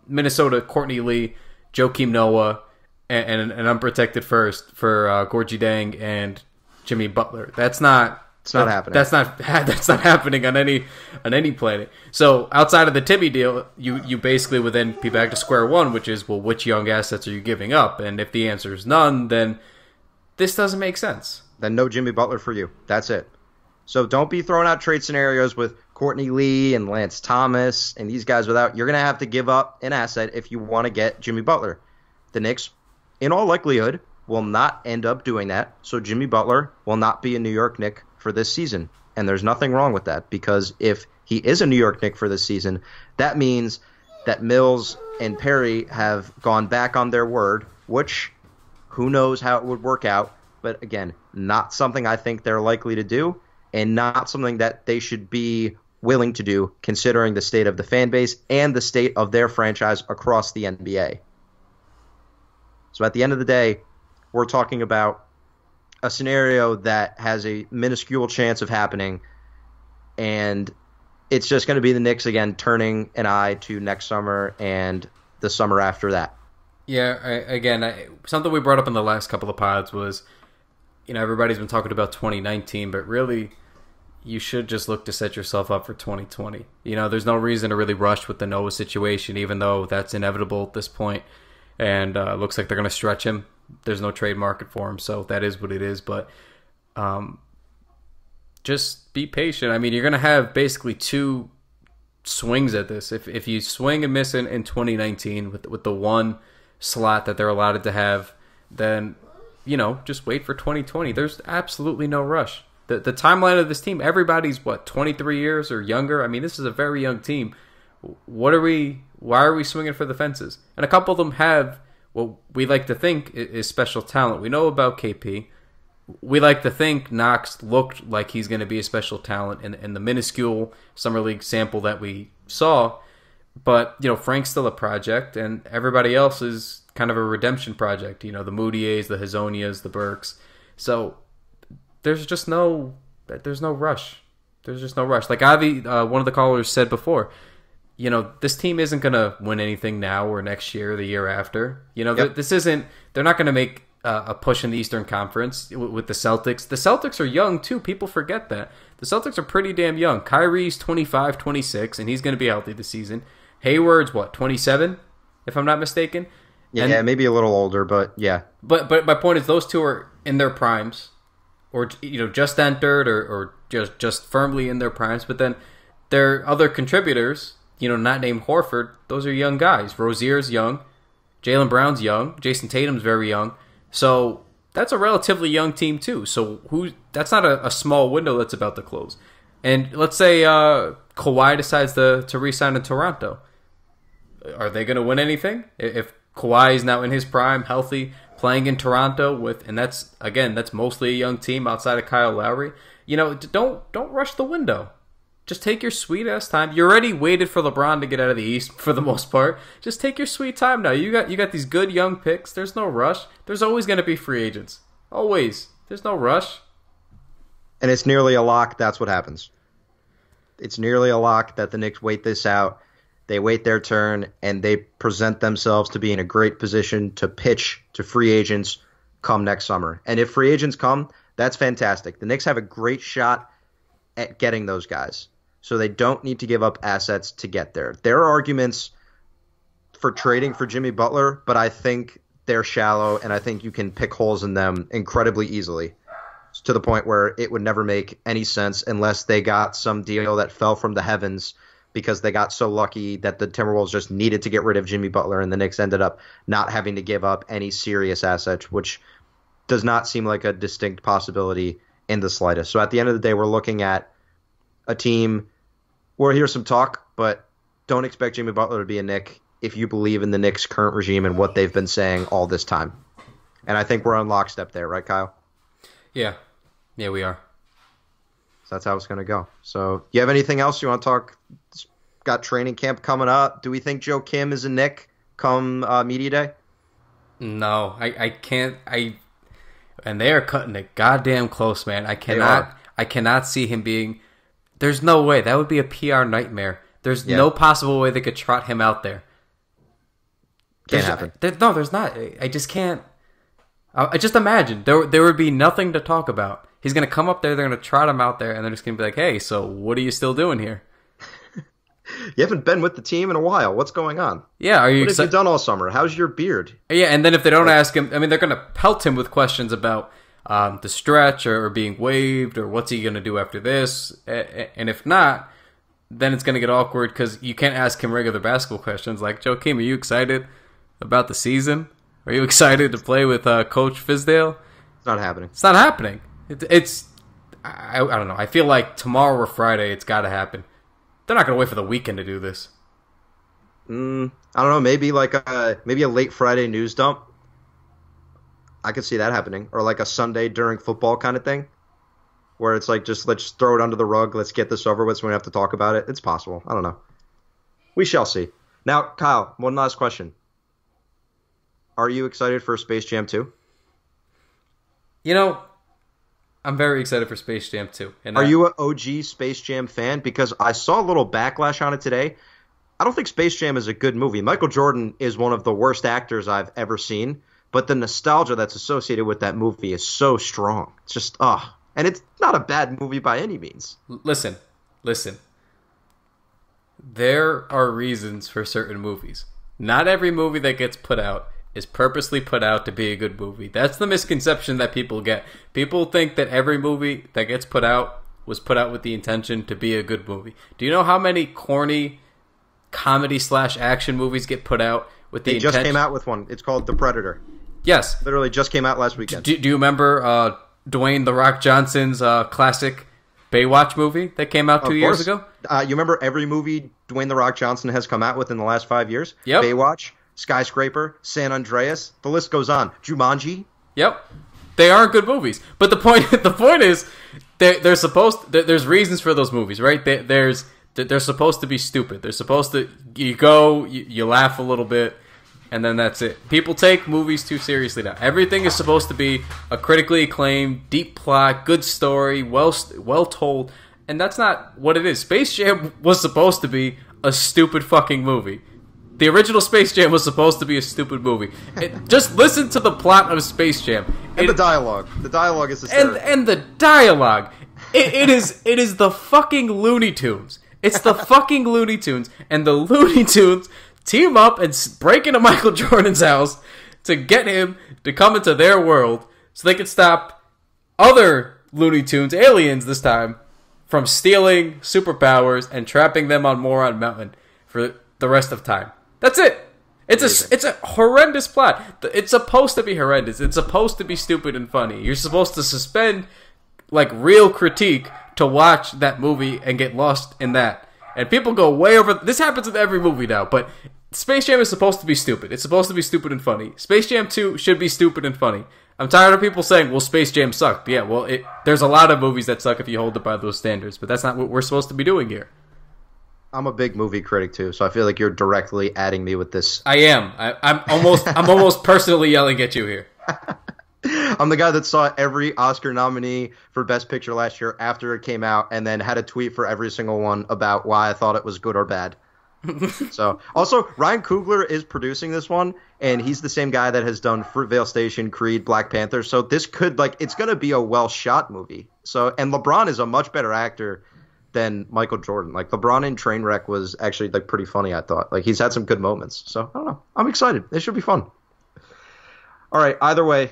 B: Minnesota, Courtney Lee, Joakim Noah, and an unprotected first for Gorgie Dang and Jimmy Butler. It's not happening. That's not happening on any planet. So outside of the Timmy deal, you basically would then be back to square one, which is, well, which young assets are you giving up? And if the answer is none, then this doesn't make sense.
A: Then no Jimmy Butler for you. That's it. So don't be throwing out trade scenarios with Courtney Lee and Lance Thomas and these guys without. You're going to have to give up an asset if you want to get Jimmy Butler. The Knicks, in all likelihood, will not end up doing that. So Jimmy Butler will not be a New York Knick for this season. And there's nothing wrong with that because if he is a New York Knick for this season, that means that Mills and Perry have gone back on their word, which who knows how it would work out. But again, not something I think they're likely to do, and not something that they should be willing to do considering the state of the fan base and the state of their franchise across the NBA. So at the end of the day, we're talking about a scenario that has a minuscule chance of happening, and it's just going to be the Knicks again turning an eye to next summer and the summer after that.
B: Yeah, something we brought up in the last couple of pods was, everybody's been talking about 2019, but really you should just look to set yourself up for 2020. There's no reason to really rush with the Noah situation, even though that's inevitable at this point. And looks like they're going to stretch him. There's no trade market for him, so that is what it is. But just be patient. I mean, you're going to have basically two swings at this. If you swing and miss in 2019 with the one slot that they're allotted to have, then, just wait for 2020. There's absolutely no rush. The timeline of this team, everybody's, 23 years or younger? I mean, this is a very young team. Why are we swinging for the fences? And a couple of them have what we like to think is special talent. We know about KP. We like to think Knox looked like he's going to be a special talent in the minuscule Summer League sample that we saw. But, Frank's still a project, and everybody else is kind of a redemption project. The Moutiers, the Hazonias, the Burks. So there's no rush. There's just no rush. Like Avi, one of the callers said before, this team isn't going to win anything now or next year or the year after.
A: Yep.
B: They're not going to make a push in the Eastern Conference with the Celtics. The Celtics are young, too. People forget that. The Celtics are pretty damn young. Kyrie's 25, 26, and he's going to be healthy this season. Hayward's, 27, if I'm not mistaken?
A: Yeah, maybe a little older, but yeah.
B: But my point is those two are in their primes, or, just entered or just firmly in their primes. But then their other contributors, not named Horford, those are young guys. Rozier's young. Jaylen Brown's young. Jason Tatum's very young. So that's a relatively young team too. So that's not a small window that's about to close. And let's say Kawhi decides to re-sign in Toronto. Are they going to win anything? If Kawhi is now in his prime, healthy, playing in Toronto and that's mostly a young team outside of Kyle Lowry. Don't rush the window. Just take your sweet ass time. You already waited for LeBron to get out of the East for the most part. Just take your sweet time now. You got these good young picks. There's no rush. There's always going to be free agents. Always. There's no rush.
A: And it's nearly a lock. That's what happens. It's nearly a lock that the Knicks wait this out. They wait their turn, and they present themselves to be in a great position to pitch to free agents come next summer. And if free agents come, that's fantastic. The Knicks have a great shot at getting those guys. So they don't need to give up assets to get there. There are arguments for trading for Jimmy Butler, but I think they're shallow, and I think you can pick holes in them incredibly easily to the point where it would never make any sense unless they got some deal that fell from the heavens because they got so lucky that the Timberwolves just needed to get rid of Jimmy Butler, and the Knicks ended up not having to give up any serious assets, which does not seem like a distinct possibility in the slightest. So at the end of the day, we're looking at a team where here's some talk, but don't expect Jimmy Butler to be a Knick if you believe in the Knicks' current regime and what they've been saying all this time. And I think we're on lockstep there, right, Kyle?
B: Yeah. Yeah, we are.
A: So that's how it's going to go. So you have anything else you want to talk? Got training camp coming up. Do we think Joe Kim is a Knick come media day?
B: No, I can't. And they are cutting it goddamn close, man. I cannot see him being. There's no way. That would be a PR nightmare. There's no possible way they could trot him out there.
A: Can't happen.
B: There's not. I just can't. I just imagine. There would be nothing to talk about. He's going to come up there, they're going to trot him out there, and they're just going to be like, hey, so what are you still doing here?
A: You haven't been with the team in a while. What's going on?
B: Yeah, are you
A: What have you done all summer? How's your beard?
B: Yeah, and then if they don't ask him, I mean, they're going to pelt him with questions about the stretch or being waived or what's he going to do after this. And if not, then it's going to get awkward because you can't ask him regular basketball questions like, Joe Kim, are you excited about the season? Are you excited to play with Coach Fizdale?
A: It's not happening.
B: It's not happening. I don't know. I feel like tomorrow or Friday it's got to happen. They're not going to wait for the weekend to do this.
A: I don't know, maybe like a late Friday news dump. I could see that happening, or like a Sunday during football kind of thing, where it's like just let's throw it under the rug, let's get this over with, so we don't have to talk about it. It's possible. I don't know. We shall see. Now, Kyle, one last question. Are you excited for Space Jam 2?
B: You know, I'm very excited for Space Jam 2. And
A: are you an OG Space Jam fan? Because I saw a little backlash on it today. I don't think Space Jam is a good movie. Michael Jordan is one of the worst actors I've ever seen, but the nostalgia that's associated with that movie is so strong. It's just, and it's not a bad movie by any means.
B: Listen. There are reasons for certain movies. Not every movie that gets put out is purposely put out to be a good movie. That's the misconception that people get. People think that every movie that gets put out was put out with the intention to be a good movie. Do you know how many corny comedy/action movies get put out with the intention?
A: They just came out with one. It's called The Predator.
B: Yes.
A: Literally just came out last weekend.
B: Do you remember Dwayne "The Rock" Johnson's classic Baywatch movie that came out 2 years ago?
A: You remember every movie Dwayne "The Rock" Johnson has come out with in the last 5 years?
B: Yep.
A: Baywatch, Skyscraper, San Andreas, the list goes on. Jumanji.
B: Yep. They aren't good movies. But the point is there's reasons for those movies, right? They're supposed to be stupid. They're supposed to you laugh a little bit, and then that's it. People take movies too seriously now. Everything is supposed to be a critically acclaimed, deep plot, good story, well told, and that's not what it is. Space Jam was supposed to be a stupid fucking movie. The original Space Jam was supposed to be a stupid movie. Just listen to the plot of Space Jam.
A: And the dialogue. The dialogue is hysterical.
B: And the dialogue. It is the fucking Looney Tunes. It's the fucking Looney Tunes. And the Looney Tunes team up and break into Michael Jordan's house to get him to come into their world so they can stop other Looney Tunes, aliens this time, from stealing superpowers and trapping them on Moron Mountain for the rest of time. That's it. It's a horrendous plot. It's supposed to be horrendous. It's supposed to be stupid and funny. You're supposed to suspend like real critique to watch that movie and get lost in that. And people go way over. This happens with every movie now, but Space Jam is supposed to be stupid. It's supposed to be stupid and funny. Space Jam 2 should be stupid and funny. I'm tired of people saying, well, Space Jam sucked. Yeah, well, there's a lot of movies that suck if you hold it by those standards, but that's not what we're supposed to be doing here.
A: I'm a big movie critic too, so I feel like you're directly adding me with this.
B: I am. I'm almost personally yelling at you here.
A: I'm the guy that saw every Oscar nominee for Best Picture last year after it came out, and then had a tweet for every single one about why I thought it was good or bad. So, also, Ryan Coogler is producing this one, and he's the same guy that has done Fruitvale Station, Creed, Black Panther. So this could it's going to be a well shot movie. So, and LeBron is a much better actor than Michael Jordan. Like, LeBron in Trainwreck was actually pretty funny, I thought. Like, he's had some good moments. So, I don't know. I'm excited. It should be fun. All right. Either way,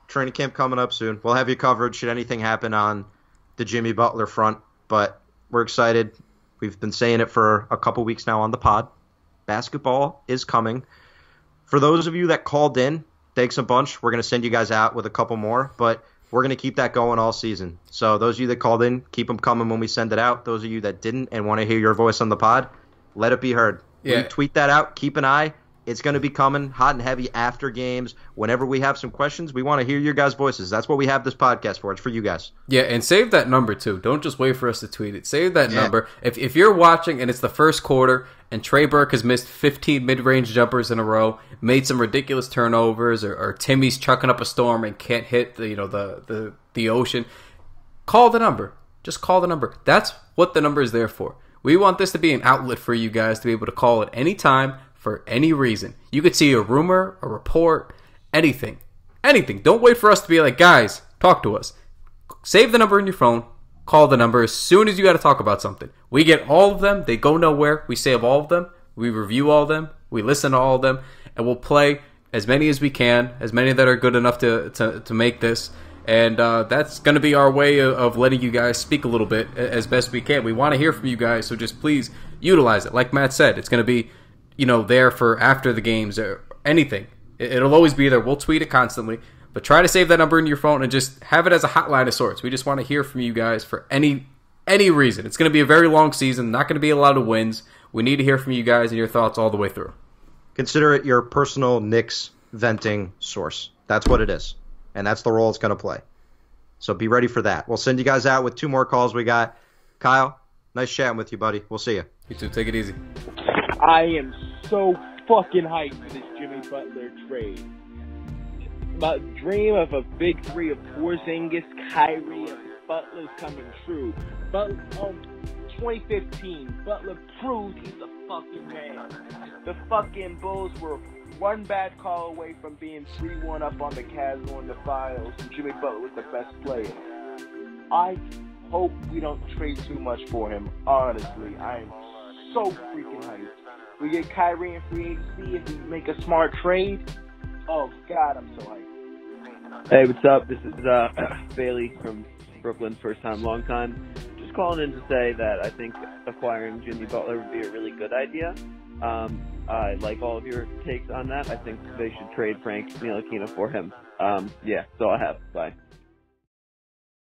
A: training camp coming up soon. We'll have you covered should anything happen on the Jimmy Butler front. But we're excited. We've been saying it for a couple weeks now on the pod. Basketball is coming. For those of you that called in, thanks a bunch. We're going to send you guys out with a couple more. But we're going to keep that going all season. So those of you that called in, keep them coming when we send it out. Those of you that didn't and want to hear your voice on the pod, let it be heard. Yeah. Tweet that out. Keep an eye. It's going to be coming hot and heavy after games. Whenever we have some questions, we want to hear your guys' voices. That's what we have this podcast for. It's for you guys.
B: Yeah, and save that number, too. Don't just wait for us to tweet it. Save that number. If you're watching and it's the first quarter and Trey Burke has missed 15 mid-range jumpers in a row, made some ridiculous turnovers, or Timmy's chucking up a storm and can't hit the ocean, call the number. Just call the number. That's what the number is there for. We want this to be an outlet for you guys to be able to call at any time for any reason. You could see a rumor, a report, anything. Anything. Don't wait for us to be like, guys, talk to us. Save the number in your phone. Call the number as soon as you got to talk about something. We get all of them. They go nowhere. We save all of them. We review all of them. We listen to all of them. And we'll play as many as we can, as many that are good enough to make this. And that's going to be our way of letting you guys speak a little bit as best we can. We want to hear from you guys, so just please utilize it. Like Matt said, it's going to be there for after the games or anything. It'll always be there. We'll tweet it constantly. But try to save that number in your phone and just have it as a hotline of sorts. We just want to hear from you guys for any reason. It's going to be a very long season. Not going to be a lot of wins. we need to hear from you guys and your thoughts all the way through.
A: Consider it your personal Knicks venting source. That's what it is. And that's the role it's going to play. So be ready for that. We'll send you guys out with 2 more calls we got. Kyle, nice chatting with you, buddy. We'll see you.
B: You too. Take it easy.
E: I am so fucking hyped for this Jimmy Butler trade. My dream of a big 3 of Porzingis, Kyrie, and Butler's coming true. But 2015, Butler proved he's a fucking man. The fucking Bulls were one bad call away from being 3-1 up on the Cavs in the finals, and Jimmy Butler was the best player. I hope we don't trade too much for him. Honestly, I am so freaking hyped. We get Kyrie in free agency if we make a smart trade. Oh God, I'm so hyped.
F: Hey, what's up? This is Bailey from Brooklyn, first time, long time. Just calling in to say that I think acquiring Jimmy Butler would be a really good idea. I like all of your takes on that. I think they should trade Frank Ntilikina for him. Yeah, that's all I have. Bye.